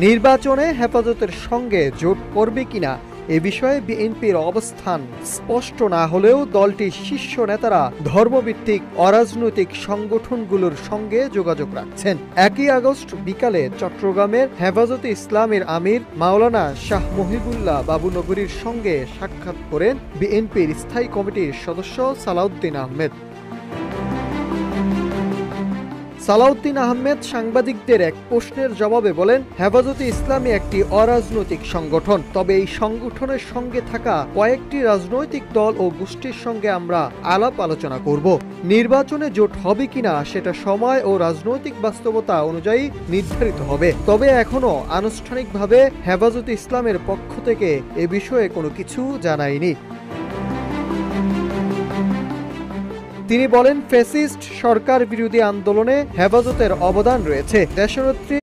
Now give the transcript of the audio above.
নির্বাচনে হেফাজতের সঙ্গে জোট করবে কিনা এ বিষয়ে বিএনপির অবস্থান স্পষ্ট না হলেও দলটির শীর্ষ নেতারা ধর্মভিত্তিক অরাজনৈতিক সংগঠনগুলোর সঙ্গে যোগাযোগ রাখছেন। 1 আগস্ট বিকালে চট্টগ্রামের হেফাজতে ইসলামের আমির মাওলানা শাহ মহিবুল্লাহ বাবুনগরীর সঙ্গে সাক্ষাৎ করেন বিএনপির স্থায়ী কমিটির সদস্য সালাউদ্দিন আহমেদ। সালাউদ্দিন আহমেদ সাংবাদিকদের এক প্রশ্নের জবাবে বলেন, হেফাজতে ইসলামী একটি অরাজনৈতিক সংগঠন, তবে এই সংগঠনের সঙ্গে থাকা কয়েকটি রাজনৈতিক দল ও গোষ্ঠীর সঙ্গে আমরা আলাপ আলোচনা করব। নির্বাচনে জোট হবে কিনা সেটা সময় ও রাজনৈতিক বাস্তবতা অনুযায়ী নির্ধারিত হবে, তবে এখনো আনুষ্ঠানিকভাবে হেফাজতে ইসলামের পক্ষ থেকে এ বিষয়ে কোনো কিছু জানায়নি। তিনি বলেন, ফ্যাসিস্ট সরকার বিরোধী আন্দোলনে হেফাজতের অবদান রয়েছে। দেশনেত্রী